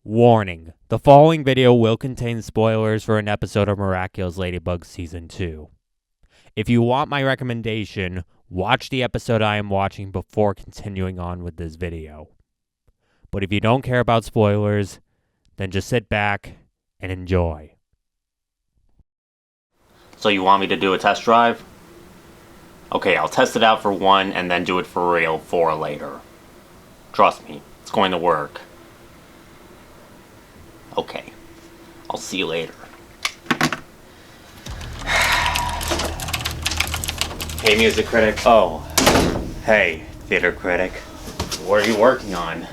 Warning, the following video will contain spoilers for an episode of Miraculous Ladybug Season 2. If you want my recommendation, watch the episode I am watching before continuing on with this video. But if you don't care about spoilers, then just sit back and enjoy. So you want me to do a test drive? Okay, I'll test it out for 1 and then do it for real 4 later. Trust me, it's going to work. Okay, I'll see you later. Hey, music critic. Oh, hey, theater critic. What are you working on?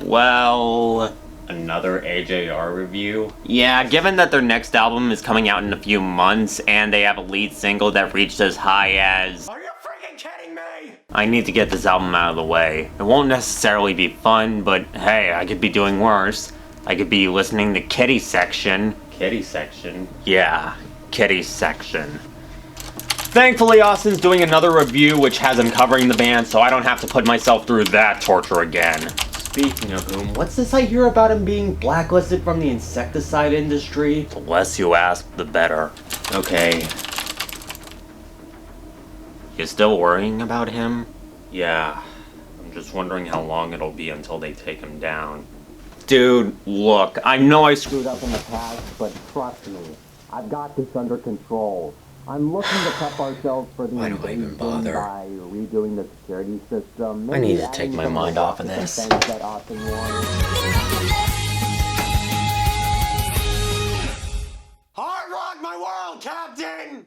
Well, another AJR review? Yeah, given that their next album is coming out in a few months and they have a lead single that reached as high as... Are you freaking kidding me? I need to get this album out of the way. It won't necessarily be fun, but hey, I could be doing worse. I could be listening to Kitty Section. Kitty Section? Yeah, Kitty Section. Thankfully, Austin's doing another review which has him covering the band, so I don't have to put myself through that torture again. Speaking of whom, what's this I hear about him being blacklisted from the insecticide industry? The less you ask, the better. Okay. You still worrying about him? Yeah. I'm just wondering how long it'll be until they take him down. Dude, look, I know I screwed up in the past, but trust me, I've got this under control. I'm looking to prep ourselves for the invasion by redoing the security system. I need to take my mind off of this. Hardrock my world, Captain!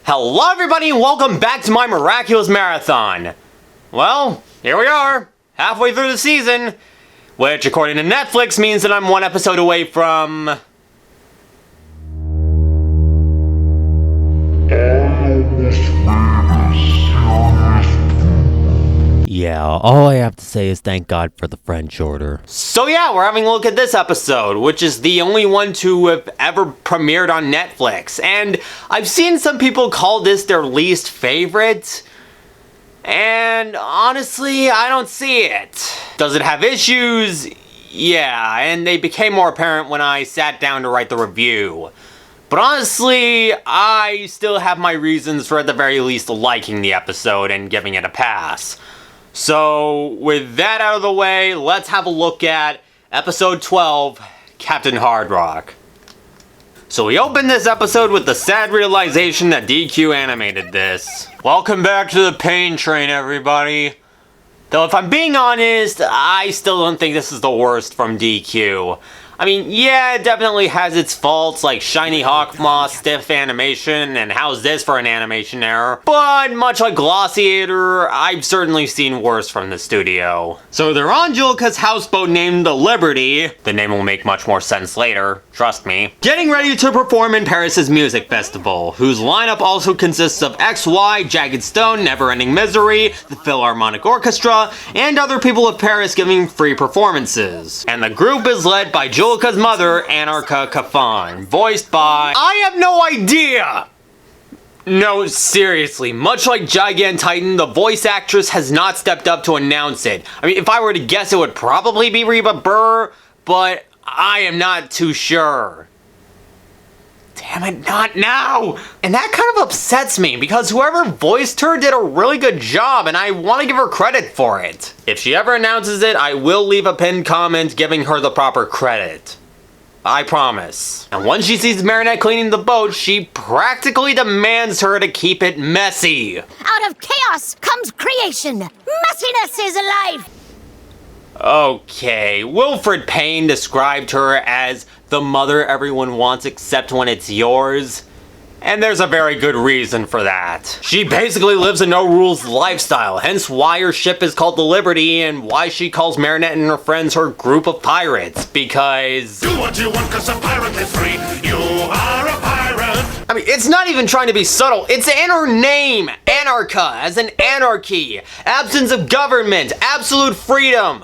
Hello everybody and welcome back to my Miraculous Marathon. Well, here we are, halfway through the season. Which, according to Netflix, means that I'm 1 episode away from... Yeah, all I have to say is thank God for the French Order. So yeah, we're having a look at this episode, which is the only one to have ever premiered on Netflix. And I've seen some people call this their least favorite. And honestly, I don't see it. Does it have issues? Yeah, and they became more apparent when I sat down to write the review. But honestly, I still have my reasons for at the very least liking the episode and giving it a pass. So, with that out of the way, let's have a look at episode 12, Captain Hardrock. So we open this episode with the sad realization that DQ animated this. Welcome back to the pain train, everybody. Though if I'm being honest, I still don't think this is the worst from DQ. I mean, yeah, it definitely has its faults, like shiny hawk moss, stiff animation, and how's this for an animation error? But much like Glossiator, I've certainly seen worse from the studio. So they're on Julika's houseboat named the Luberry. The name will make much more sense later, trust me. Getting ready to perform in Paris's music festival, whose lineup also consists of XY, Jagged Stone, Neverending Misery, the Philharmonic Orchestra, and other people of Paris giving free performances. And the group is led by Julika's mother, Anarcha Kafan, voiced by... I have no idea! No, seriously, much like Gigan Titan, the voice actress has not stepped up to announce it. I mean, if I were to guess, it would probably be Reba Burr, but I am not too sure. Damn it, not now! And that kind of upsets me, because whoever voiced her did a really good job, and I want to give her credit for it. If she ever announces it, I will leave a pinned comment giving her the proper credit. I promise. And once she sees Marinette cleaning the boat, she practically demands her to keep it messy. Out of chaos comes creation. Messiness is life. Okay, Wilfred Payne described her as the mother everyone wants except when it's yours. And there's a very good reason for that. She basically lives a no-rules lifestyle, hence why her ship is called the Liberty and why she calls Marinette and her friends her group of pirates, because... Do what you want cause a pirate is free, you are a pirate! I mean, it's not even trying to be subtle, it's in her name! Anarcha, as in anarchy, absence of government, absolute freedom,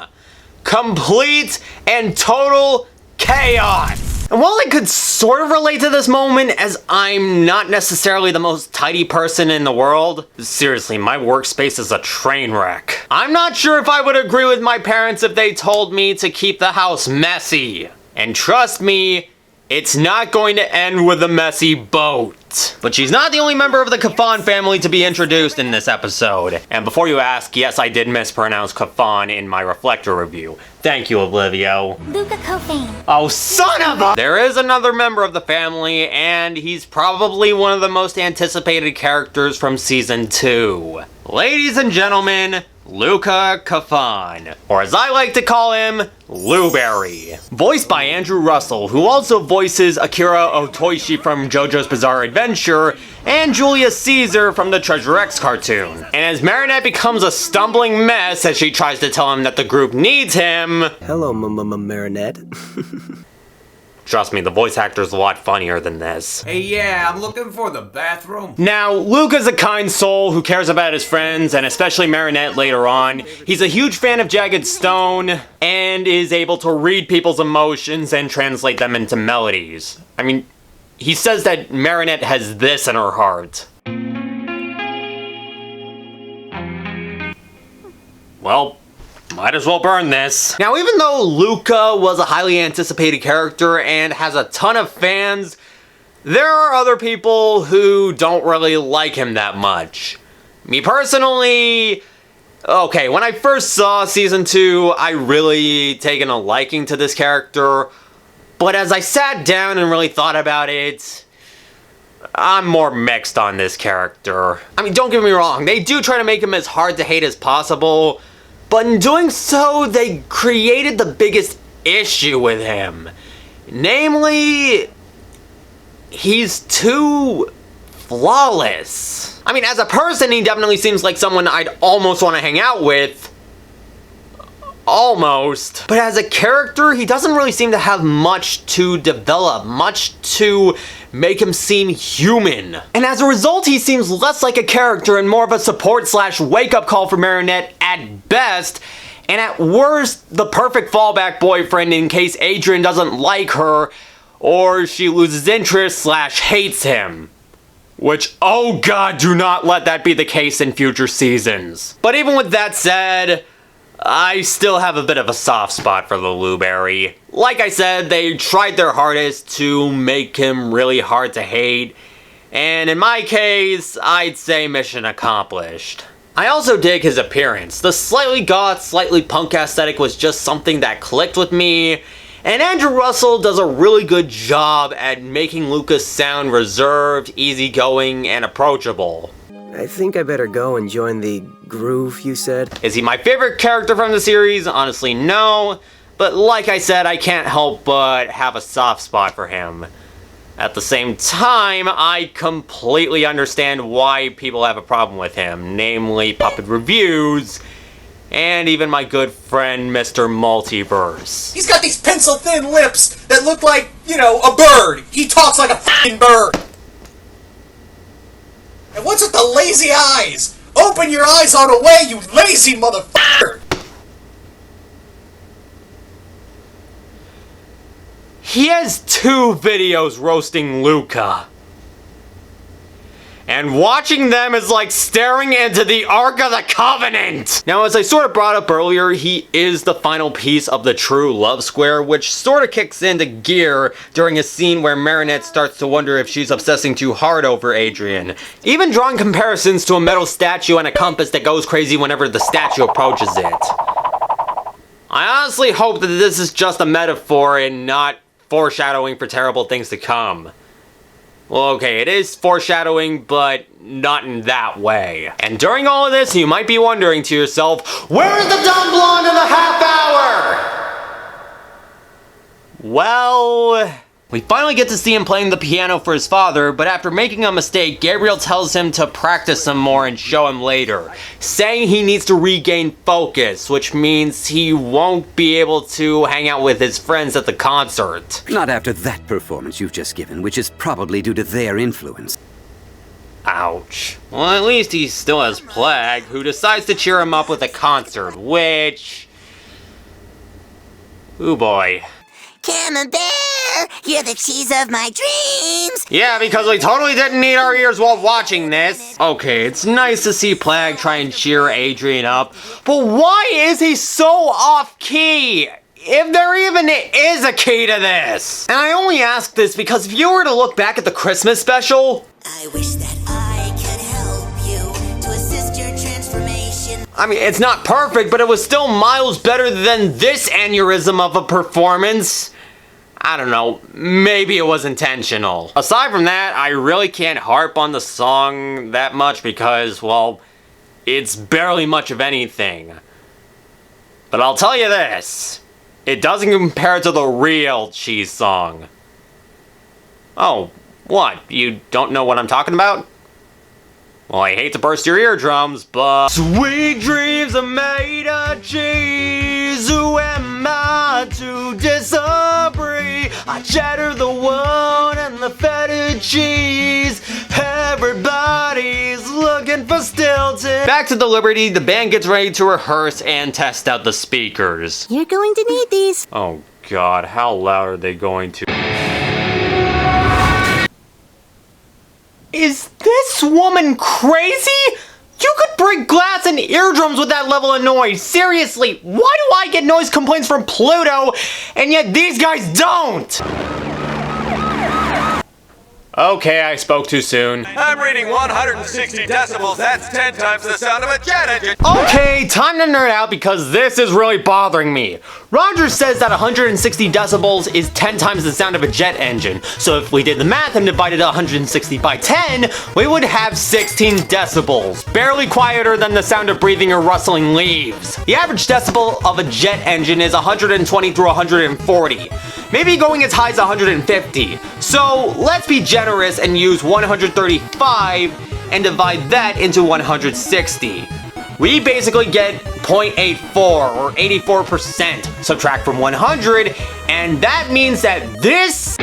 complete and total chaos! And while I could sort of relate to this moment, as I'm not necessarily the most tidy person in the world, seriously, my workspace is a train wreck. I'm not sure if I would agree with my parents if they told me to keep the house messy. And trust me, it's not going to end with a messy boat. But she's not the only member of the Kafan family to be introduced in this episode. And before you ask, yes, I did mispronounce Kafan in my Reflector review. Thank you, Olivia. Luka Kofane. Oh, son of a... There is another member of the family, and he's probably one of the most anticipated characters from Season 2. Ladies and gentlemen, Luka Kafan, or as I like to call him, Luberry. Voiced by Andrew Russel, who also voices Akira Otoshi from JoJo's Bizarre Adventure, and Julius Caesar from the Treasure X cartoon. And as Marinette becomes a stumbling mess as she tries to tell him that the group needs him... Hello, Marinette. Trust me, the voice actor's a lot funnier than this. Hey, yeah, I'm looking for the bathroom. Now, Luka's a kind soul who cares about his friends, and especially Marinette later on. He's a huge fan of Jagged Stone, and is able to read people's emotions and translate them into melodies. I mean, he says that Marinette has this in her heart. Well, might as well burn this. Now, even though Luka was a highly anticipated character and has a ton of fans, there are other people who don't really like him that much. Me personally, okay, when I first saw Season 2, I really taken a liking to this character, but as I sat down and really thought about it, I'm more mixed on this character. I mean, don't get me wrong, they do try to make him as hard to hate as possible, but in doing so, they created the biggest issue with him. Namely, he's too flawless. I mean, as a person, he definitely seems like someone I'd almost want to hang out with. Almost. But as a character, he doesn't really seem to have much to develop, much to make him seem human. And as a result, he seems less like a character and more of a support/wake-up call for Marinette at best, and at worst, the perfect fallback boyfriend in case Adrian doesn't like her, or she loses interest/hates him. Which, oh god, do not let that be the case in future seasons. But even with that said, I still have a bit of a soft spot for the Luberry. Like I said, they tried their hardest to make him really hard to hate, and in my case, I'd say mission accomplished. I also dig his appearance. The slightly goth, slightly punk aesthetic was just something that clicked with me, and Andrew Russel does a really good job at making Luka sound reserved, easygoing, and approachable. I think I better go and join the groove, you said? Is he my favorite character from the series? Honestly, no. But like I said, I can't help but have a soft spot for him. At the same time, I completely understand why people have a problem with him, namely puppet reviews, and even my good friend Mr. Multiverse. He's got these pencil-thin lips that look like, you know, a bird. He talks like a f***ing bird. And what's with the lazy eyes? Open your eyes on a way, you lazy motherfucker! He has 2 videos roasting Luka. And watching them is like staring into the Ark of the Covenant! Now, as I sort of brought up earlier, he is the final piece of the true love square, which sort of kicks into gear during a scene where Marinette starts to wonder if she's obsessing too hard over Adrian, even drawing comparisons to a metal statue and a compass that goes crazy whenever the statue approaches it. I honestly hope that this is just a metaphor and not foreshadowing for terrible things to come. Well, okay, it is foreshadowing, but not in that way. And during all of this, you might be wondering to yourself, where's the dumb blonde in the half hour? Well, we finally get to see him playing the piano for his father, but after making a mistake, Gabriel tells him to practice some more and show him later, saying he needs to regain focus, which means he won't be able to hang out with his friends at the concert. Not after that performance you've just given, which is probably due to their influence. Ouch. Well, at least he still has Plague, who decides to cheer him up with a concert, which... ooh boy. Cannonballed! here. You're the cheese of my dreams. Yeah, because we totally didn't need our ears while watching this. Okay, it's nice to see Plague try and cheer Adrian up, but why is he so off-key? If there even is a key to this. And I only ask this because if you were to look back at the Christmas special, I wish that I could help you to assist your transformation. I mean, it's not perfect, but it was still miles better than this aneurysm of a performance. I don't know, maybe it was intentional. Aside from that, I really can't harp on the song that much because, well, it's barely much of anything. But I'll tell you this, it doesn't compare to the real Cheese song. Oh, what? You don't know what I'm talking about? Well, I hate to burst your eardrums, but... Sweet dreams are made of cheese. Who am I to disagree? I cheddar the one and the feta cheese. Everybody's looking for Stilton. Back to the Liberty, the band gets ready to rehearse and test out the speakers. You're going to need these. Oh God, how loud are they going to? Is this woman crazy? You could break glass and eardrums with that level of noise. Seriously, why do I get noise complaints from Pluto and yet these guys don't? Okay, I spoke too soon. I'm reading 160 decibels. That's 10 times the sound of a jet engine. Okay, time to nerd out because this is really bothering me. Roger says that 160 decibels is 10 times the sound of a jet engine. So if we did the math and divided 160 by 10, we would have 16 decibels. Barely quieter than the sound of breathing or rustling leaves. The average decibel of a jet engine is 120 through 140. Maybe going as high as 150. So let's be generous and use 135 and divide that into 160. We basically get 0.84 or 84%. Subtract from 100, and that means that this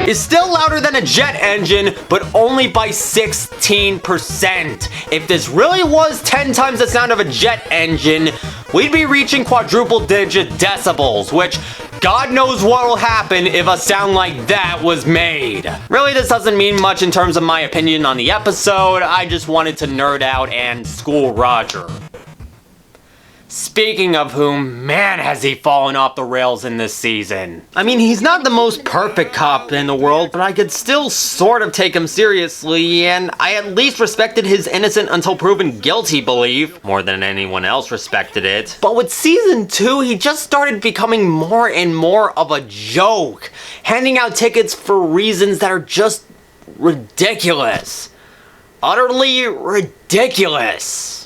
is still louder than a jet engine, but only by 16%. If this really was 10 times the sound of a jet engine, we'd be reaching quadruple digit decibels, which God knows what will happen if a sound like that was made. Really, this doesn't mean much in terms of my opinion on the episode. I just wanted to nerd out and school Roger. Speaking of whom, man, has he fallen off the rails in this season. I mean, he's not the most perfect cop in the world, but I could still sort of take him seriously, and I at least respected his innocent until proven guilty belief, more than anyone else respected it. But with season 2, he just started becoming more and more of a joke, handing out tickets for reasons that are just ridiculous. Utterly ridiculous.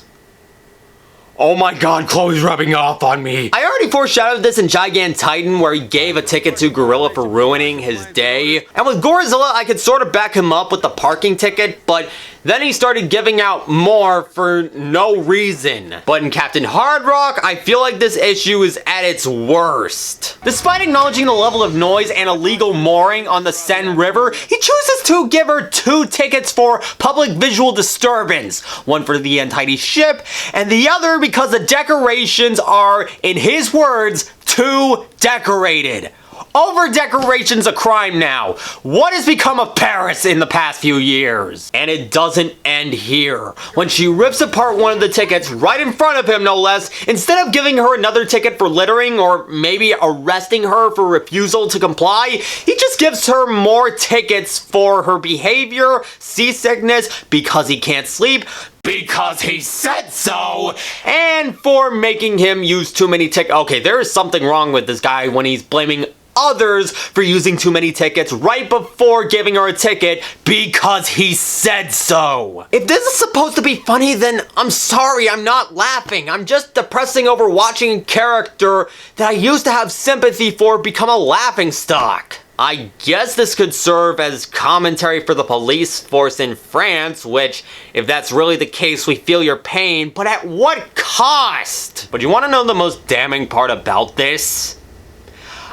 Oh my God, Chloe's rubbing off on me. I already foreshadowed this in Gigantitan where he gave a ticket to Gorilla for ruining his day. And with Gorizilla, I could sort of back him up with the parking ticket, but then he started giving out more for no reason. But in Captain Hardrock, I feel like this issue is at its worst. Despite acknowledging the level of noise and illegal mooring on the Seine River, he chooses to give her 2 tickets for public visual disturbance. One for the untidy ship, and the other because the decorations are, in his words, too decorated. Over-decoration's a crime now. What has become of Paris in the past few years? And it doesn't end here. When she rips apart one of the tickets right in front of him, no less, instead of giving her another ticket for littering or maybe arresting her for refusal to comply, he just gives her more tickets for her behavior, seasickness, because he can't sleep, because he said so, and for making him use too many tickets. Okay, there is something wrong with this guy when he's blaming others for using too many tickets right before giving her a ticket because he said so. If this is supposed to be funny, then I'm sorry, I'm not laughing. I'm just depressing over watching a character that I used to have sympathy for become a laughingstock. I guess this could serve as commentary for the police force in France, which, if that's really the case, we feel your pain, but at what cost? But you want to know the most damning part about this?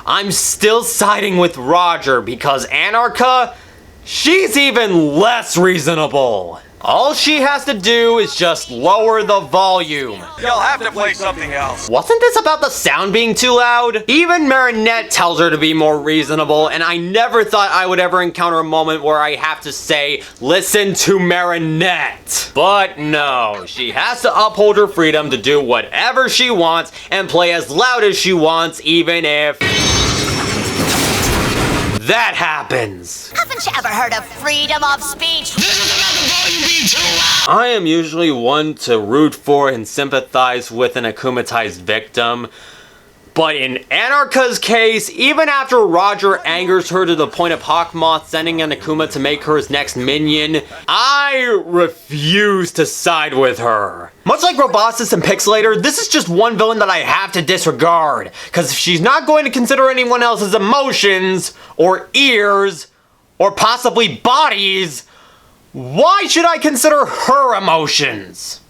I'm still siding with Roger because Anarcha, she's even less reasonable. All she has to do is just lower the volume. You'll have to play something else. Wasn't this about the sound being too loud? Even Marinette tells her to be more reasonable, and I never thought I would ever encounter a moment where I have to say, listen to Marinette. But no, she has to uphold her freedom to do whatever she wants and play as loud as she wants, even if that happens. Haven't you ever heard of freedom of speech? I am usually one to root for and sympathize with an akumatized victim, but in Anarcha's case, even after Roger angers her to the point of Hawkmoth sending an Akuma to make her his next minion, I refuse to side with her. Much like Robossus and Pixelator, this is just one villain that I have to disregard, because if she's not going to consider anyone else's emotions, or ears, or possibly bodies, why should I consider her emotions?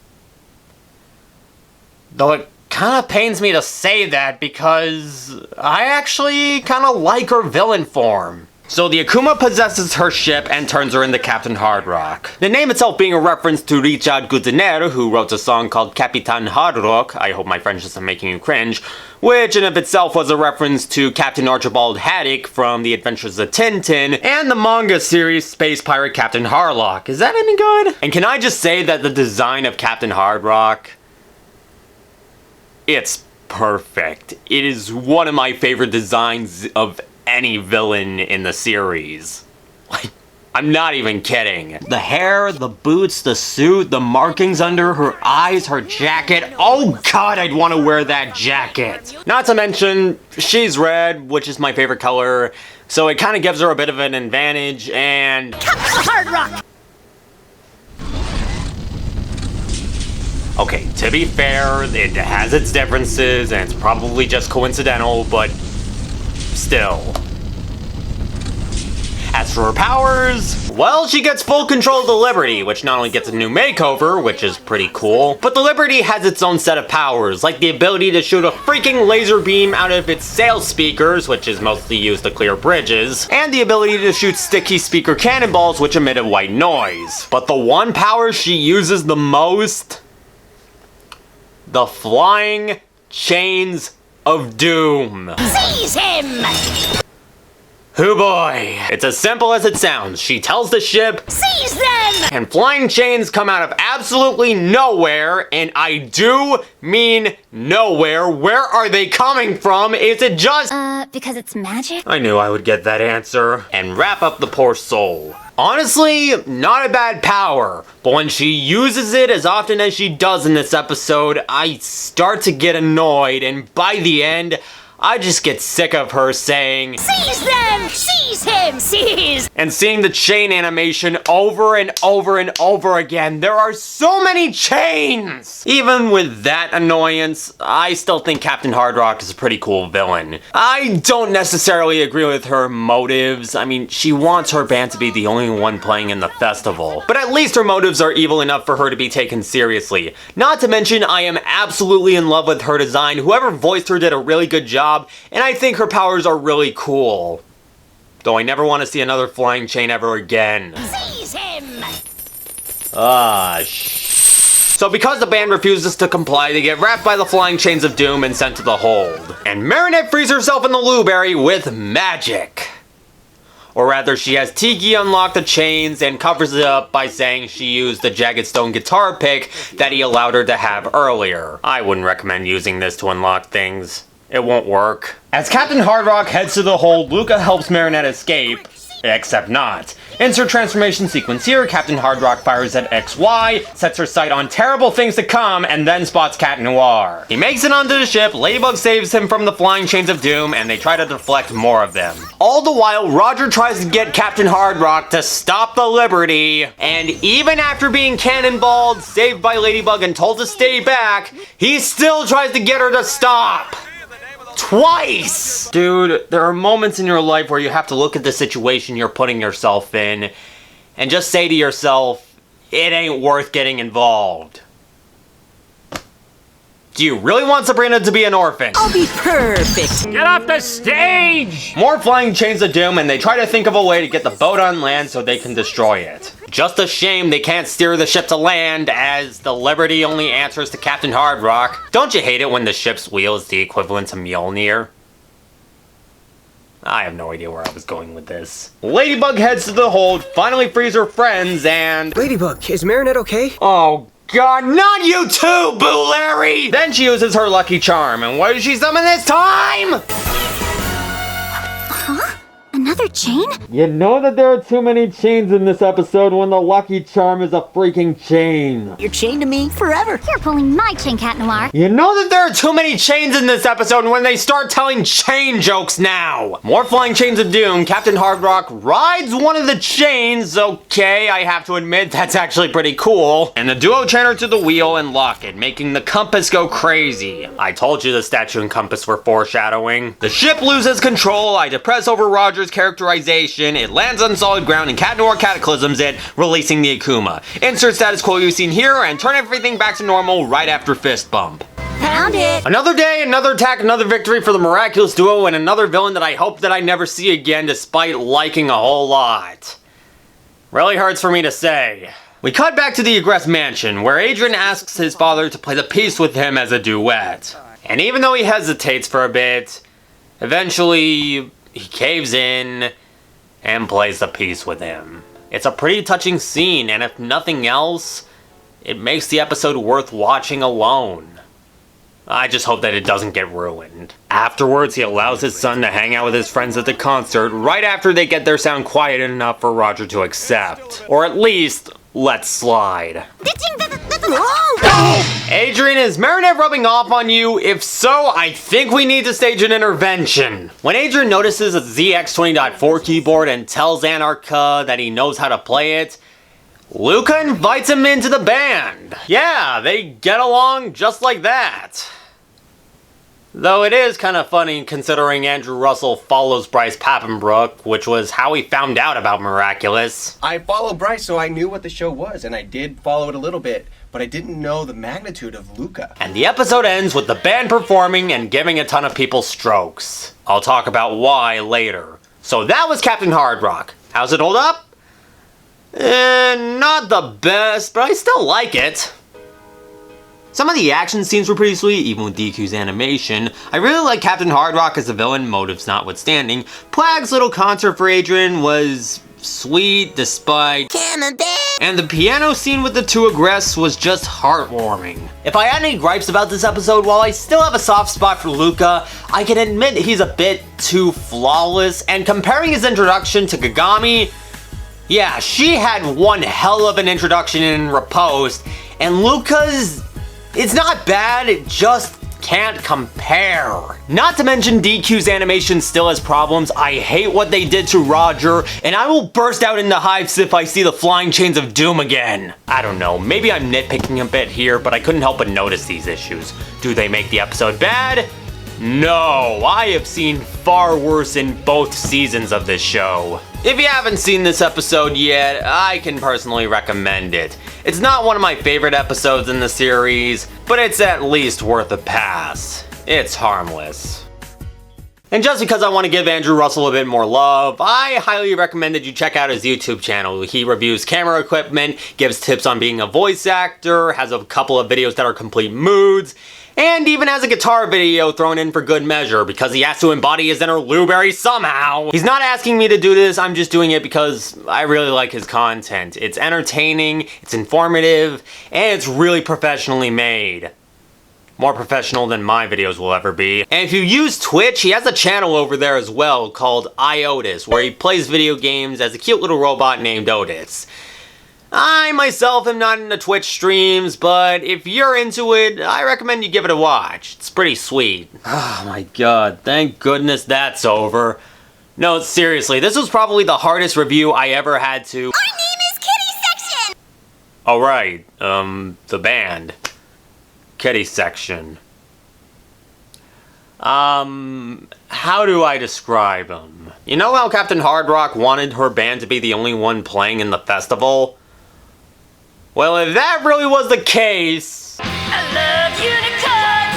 Though it kind of pains me to say that because I actually kind of like her villain form. So the Akuma possesses her ship and turns her into Captain Hardrock. The name itself being a reference to Richard Czechner, who wrote a song called Captain Hardrock, I hope my French isn't making you cringe, which in of itself was a reference to Captain Archibald Haddock from The Adventures of Tintin, and the manga series Space Pirate Captain Harlock. Is that any good? And can I just say that the design of Captain Hardrock, it's perfect. It is one of my favorite designs of any villain in the series. Like, I'm not even kidding. The hair, the boots, the suit, the markings under her eyes, her jacket. Oh god, I'd want to wear that jacket. Not to mention, she's red, which is my favorite color, so it kind of gives her a bit of an advantage, and Hardrock! okay, to be fair, it has its differences, and it's probably just coincidental, but still. As for her powers, well, she gets full control of the Liberty, which not only gets a new makeover, which is pretty cool, but the Liberty has its own set of powers, like the ability to shoot a freaking laser beam out of its sail speakers, which is mostly used to clear bridges, and the ability to shoot sticky speaker cannonballs, which emit a white noise. But the one power she uses the most? The flying chains of doom. Seize him! Hoo boy! It's as simple as it sounds. She tells the ship, Seize them! and flying chains come out of absolutely nowhere, and I do mean nowhere. Where are they coming from? Is it just... Because it's magic? I knew I would get that answer. And wrap up the poor soul. Honestly, not a bad power, but when she uses it as often as she does in this episode, I start to get annoyed, and by the end, I just get sick of her saying, Seize them! Seize him! Seize! and seeing the chain animation over and over and over again. There are so many chains! Even with that annoyance, I still think Captain Hardrock is a pretty cool villain. I don't necessarily agree with her motives. I mean, she wants her band to be the only one playing in the festival. But at least her motives are evil enough for her to be taken seriously. Not to mention, I am absolutely in love with her design. Whoever voiced her did a really good job, and I think her powers are really cool. Though I never want to see another flying chain ever again. Seize him! So because the band refuses to comply, they get wrapped by the flying chains of doom and sent to the hold. And Marinette frees herself in the Luberry with magic. Or rather, she has Tiki unlock the chains and covers it up by saying she used the Jagged Stone guitar pick that he allowed her to have earlier. I wouldn't recommend using this to unlock things. It won't work. As Captain Hardrock heads to the hold, Luka helps Marinette escape, except not. Insert transformation sequence here. Captain Hardrock fires at XY, sets her sight on terrible things to come, and then spots Cat Noir. He makes it onto the ship, Ladybug saves him from the flying chains of doom, and they try to deflect more of them. All the while, Roger tries to get Captain Hardrock to stop the Liberty, and even after being cannonballed, saved by Ladybug, and told to stay back, he still tries to get her to stop. Twice! Dude, there are moments in your life where you have to look at the situation you're putting yourself in and just say to yourself, it ain't worth getting involved. Do you really want Sabrina to be an orphan? I'll be perfect. Get off the stage! More flying chains of doom, and they try to think of a way to get the boat on land so they can destroy it. Just a shame they can't steer the ship to land, as the Liberty only answers to Captain Hardrock. Don't you hate it when the ship's wheel is the equivalent to Mjolnir? I have no idea where I was going with this. Ladybug heads to the hold, finally frees her friends, and... Ladybug, is Marinette okay? Oh god, not you too, Boo Larry! Then she uses her lucky charm, and what does she summon this time? Another chain? You know that there are too many chains in this episode when the lucky charm is a freaking chain. You're chained to me forever. You're pulling my chain, Cat Noir. You know that there are too many chains in this episode when they start telling chain jokes now. More flying chains of doom. Captain Hardrock rides one of the chains. Okay, I have to admit that's actually pretty cool. And the duo chain her to the wheel and lock it, making the compass go crazy. I told you the statue and compass were foreshadowing. The ship loses control. I depress over Roger's characterization. It lands on solid ground and Cat Noir cataclysms it, releasing the Akuma. Insert status quo you've seen here and turn everything back to normal right after fist bump. Found it. Another day, another attack, another victory for the Miraculous duo, and another villain that I hope that I never see again despite liking a whole lot. Really hurts for me to say. We cut back to the Egress mansion, where Adrian asks his father to play the piece with him as a duet. And even though he hesitates for a bit, eventually he caves in and plays the piece with him. It's a pretty touching scene, and if nothing else, it makes the episode worth watching alone. I just hope that it doesn't get ruined. Afterwards, he allows his son to hang out with his friends at the concert right after they get their sound quiet enough for Roger to accept. Or at least, let slide. Adrian, is Marinette rubbing off on you? If so, I think we need to stage an intervention. When Adrian notices a ZX20.4 keyboard and tells Anarcha that he knows how to play it, Luka invites him into the band. Yeah, they get along just like that. Though it is kind of funny considering Andrew Russel follows Bryce Papenbrook, which was how he found out about Miraculous. I followed Bryce, so I knew what the show was, and I did follow it a little bit, but I didn't know the magnitude of Luka. And the episode ends with the band performing and giving a ton of people strokes. I'll talk about why later. So that was Captain Hardrock. How's it hold up? Not the best, but I still like it. Some of the action scenes were pretty sweet, even with DQ's animation. I really like Captain Hardrock as a villain, motives notwithstanding. Plag's little concert for Adrian was sweet despite... Cannonballed. And the piano scene with the two Egress was just heartwarming. If I had any gripes about this episode, while I still have a soft spot for Luka, I can admit he's a bit too flawless, and comparing his introduction to Kagami, yeah, she had one hell of an introduction in Riposte, and Luka's... it's not bad, it just can't compare. Not to mention DQ's animation still has problems. I hate what they did to Roger, and I will burst out into hives if I see the flying chains of doom again. I don't know, maybe I'm nitpicking a bit here, but I couldn't help but notice these issues. Do they make the episode bad? No, I have seen far worse in both seasons of this show. If you haven't seen this episode yet, I can personally recommend it. It's not one of my favorite episodes in the series, but it's at least worth a pass. It's harmless. And just because I want to give Andrew Russel a bit more love, I highly recommend that you check out his YouTube channel. He reviews camera equipment, gives tips on being a voice actor, has a couple of videos that are complete moods, and even has a guitar video thrown in for good measure because he has to embody his inner Luberry somehow. He's not asking me to do this, I'm just doing it because I really like his content. It's entertaining, it's informative, and it's really professionally made. More professional than my videos will ever be. And if you use Twitch, he has a channel over there as well called iOtis, where he plays video games as a cute little robot named Otis. I myself am not into Twitch streams, but if you're into it, I recommend you give it a watch. It's pretty sweet. Oh my god, thank goodness that's over. No, seriously, this was probably the hardest review I ever had to... Our name is Kitty Section! Oh right, the band. Kitty Section. How do I describe them? You know how Captain Hardrock wanted her band to be the only one playing in the festival? Well, if that really was the case... I love unicorns!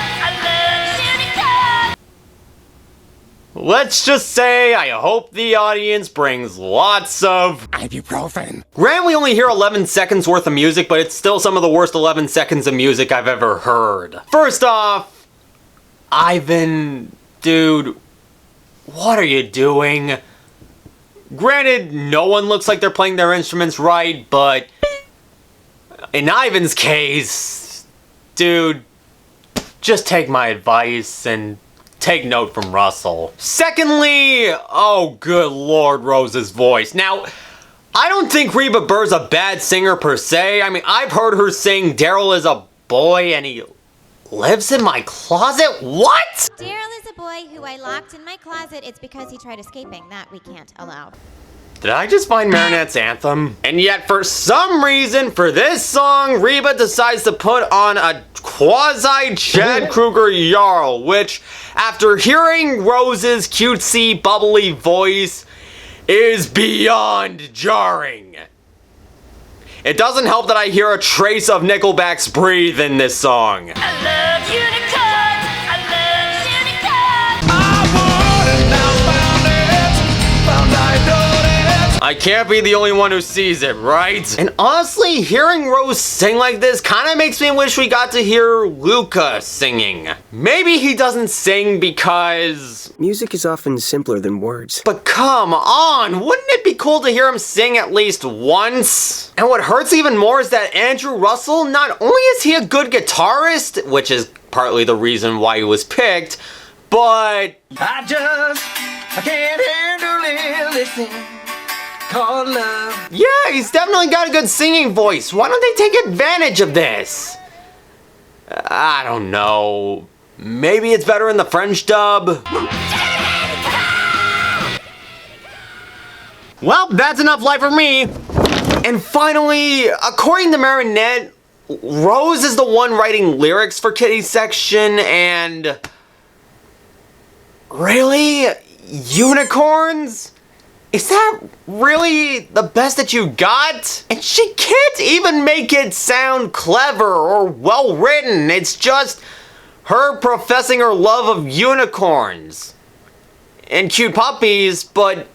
Let's just say I hope the audience brings lots of Ibuprofen. Grant, we only hear 11 seconds worth of music, but it's still some of the worst 11 seconds of music I've ever heard. First off, Ivan, dude, what are you doing? Granted, no one looks like they're playing their instruments right, but in Ivan's case, dude, just take my advice and take note from Russell. Secondly, oh good lord, Rose's voice. Now, I don't think Reba Burr's a bad singer per se. I mean, I've heard her sing Daryl is a boy and he lives in my closet? What? Daryl is a boy who I locked in my closet. It's because he tried escaping. That we can't allow. Did I just find Marinette's anthem? And yet, for some reason, for this song, Reba decides to put on a quasi-Chad Kroeger Jarl, which, after hearing Rose's cutesy, bubbly voice, is beyond jarring. It doesn't help that I hear a trace of Nickelback's Breathe in this song. I love unicorns. I love unicorns. I can't be the only one who sees it, right? And honestly, hearing Rose sing like this kind of makes me wish we got to hear Luka singing. Maybe he doesn't sing because... Music is often simpler than words. But come on, wouldn't it be cool to hear him sing at least once? And what hurts even more is that Andrew Russel, not only is he a good guitarist, which is partly the reason why he was picked, but... I can't handle this thing called love. Yeah, he's definitely got a good singing voice. Why don't they take advantage of this? I don't know. Maybe it's better in the French dub? Well, that's enough life for me. And finally, according to Marinette, Rose is the one writing lyrics for Kitty's section, and... Really? Unicorns? Is that really the best that you got? And she can't even make it sound clever or well written. It's just her professing her love of unicorns and cute puppies, but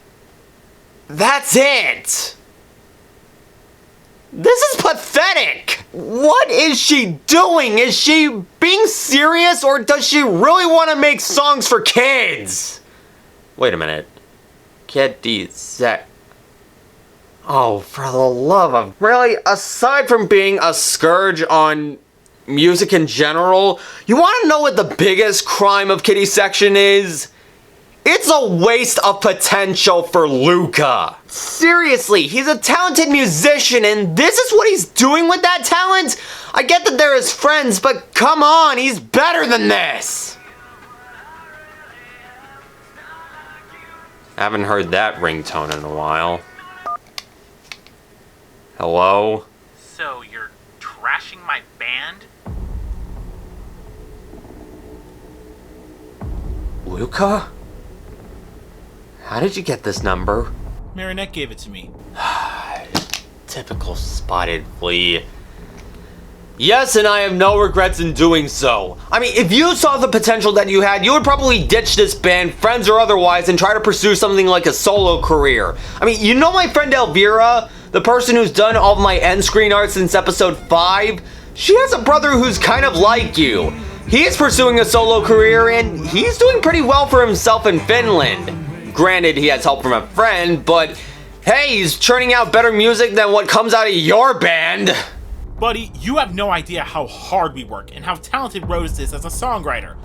that's it. This is pathetic. What is she doing? Is she being serious, or does she really want to make songs for kids? Wait a minute. Kitty set. Oh, for the love of... Really, aside from being a scourge on music in general, you want to know what the biggest crime of Kitty's section is? It's a waste of potential for Luka. Seriously, he's a talented musician and this is what he's doing with that talent? I get that they're his friends, but come on, he's better than this. Haven't heard that ringtone in a while. Hello? So you're trashing my band? Luka? How did you get this number? Marinette gave it to me. Typical spotted flea. Yes, and I have no regrets in doing so. I mean, if you saw the potential that you had, you would probably ditch this band, friends or otherwise, and try to pursue something like a solo career. I mean, you know my friend Elvira, the person who's done all of my end screen art since episode 5? She has a brother who's kind of like you. He's pursuing a solo career, and he's doing pretty well for himself in Finland. Granted, he has help from a friend, but hey, he's churning out better music than what comes out of your band. Buddy, you have no idea how hard we work and how talented Rose is as a songwriter.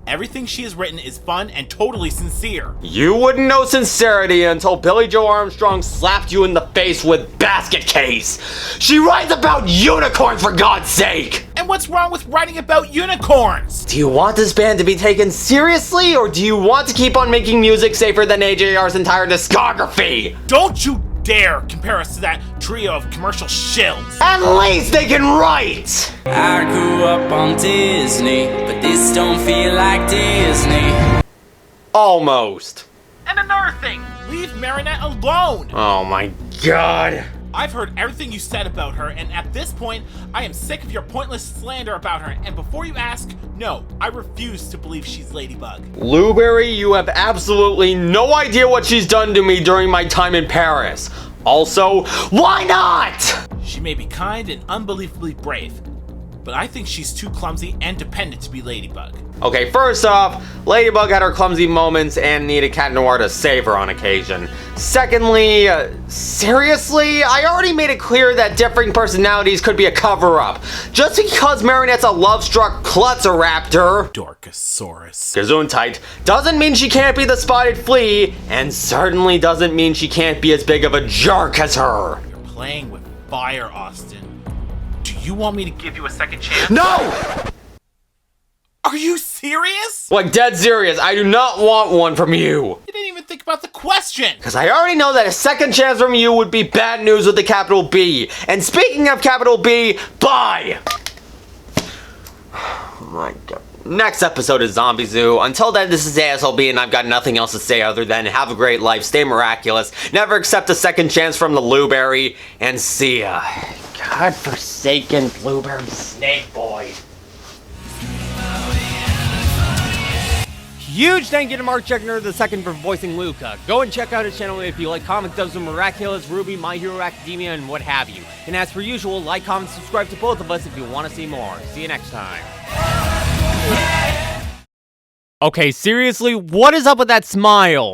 Everything she has written is fun and totally sincere. You wouldn't know sincerity until Billy Joe Armstrong slapped you in the face with Basket Case. She writes about unicorns, for God's sake! And what's wrong with writing about unicorns? Do you want this band to be taken seriously, or do you want to keep on making music safer than AJR's entire discography? Don't you dare compare us to that trio of commercial shills. At least they can write! I grew up on Disney, but this don't feel like Disney. Almost. And another thing, leave Marinette alone. Oh my god. I've heard everything you said about her, and at this point, I am sick of your pointless slander about her, and before you ask, no, I refuse to believe she's Ladybug. Luberry, you have absolutely no idea what she's done to me during my time in Paris. Also, why not? She may be kind and unbelievably brave, but I think she's too clumsy and dependent to be Ladybug. Okay, first off, Ladybug had her clumsy moments and needed Cat Noir to save her on occasion. Secondly, seriously? I already made it clear that differing personalities could be a cover-up. Just because Marinette's a love-struck Klutzer-raptor, Dorkosaurus, Gesundheit, doesn't mean she can't be the spotted flea, and certainly doesn't mean she can't be as big of a jerk as her. You're playing with fire, Austin. Do you want me to give you a second chance? No! Are you serious? Like, dead serious, I do not want one from you. You didn't even think about the question. Because I already know that a second chance from you would be bad news with the capital B. And speaking of capital B, bye! Oh my god. Next episode is Zombie Zoo. Until then, this is ASLB, and I've got nothing else to say other than have a great life, stay miraculous, never accept a second chance from the Luberry, and see ya. Godforsaken Blueberry Snake Boy. Huge thank you to Mark Zschiegner II for voicing Luka. Go and check out his channel if you like comic dubs of Miraculous, Ruby, My Hero Academia, and what have you. And as per usual, like, comment, subscribe to both of us if you want to see more. See you next time. Okay, seriously, what is up with that smile?